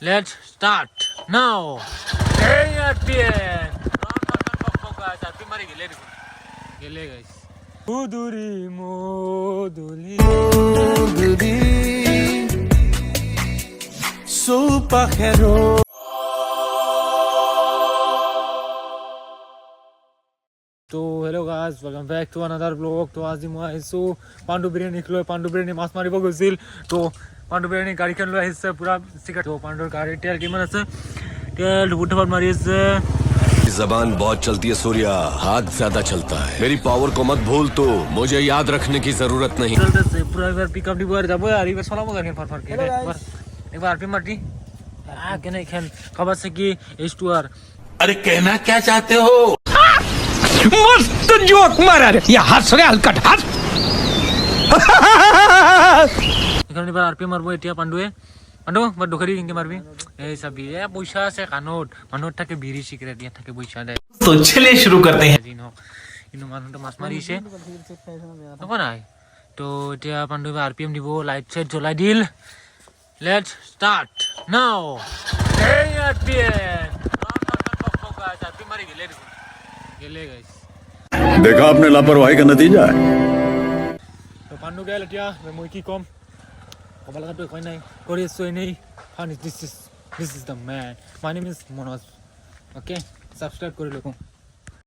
Let's start now. Hey, RPN. Guys, RPN mari gele guys. Moduri. Superhero. तो hello guys welcome back to another blog. तो आज मैं आइसो पांडु बिरियानी खिलो पांडु बिरियानी माছ मारिब গৈছিল। तो पांडु बिरियानी गाड़ीखन লৈ আহিছে পুরা সিকার। तो पांडुर गाड़ी तेल किमान আছে तेल बुटफाट मारी আছে। जबान बहुत चलती है सूर्या, हाथ ज्यादा चलता है। मेरी पावर को मत भूल, तो मुझे याद रखने की जरूरत नहीं। चलते से पूरा बार पिकअप दिबार যাব আর এবার চলাবো গাড়ি ফার के একবার আরপি মারটি কেন এখান খবর আছে কি H2R। अरे कहना क्या चाहते हो? मस्त जोक मारा रे या हंस रे हलकट हंस এখানে এবার আরপি মারবো এতিয়া পান্ডু বাট দুখারি কিনকে মারবি এই সবই এ পয়সা আছে কানোট মানুষ থাকে বিড়ি সিগারেট দিয়ে থাকে পয়সা দেয়। तो चलिए शुरू करते हैं। কিন্তু মানুহটা মাছ মাৰিছে নকৰা নাই। তো এতিয়া পান্ডু আৰপিএম দিব, লাইট চাইট জ্বলাই দিল। Let's start now. এই আরপিএম আরপিএম মারি গেলে গাইস। देखा आपने लापरवाही का नतीजा है। তো পান্ডু গেল এতিয়া মই কি কম কব লগাটো একো নাই কৰি আছো এনেই fun this is the man my name is Manoj. Okay subscribe কৰি লও।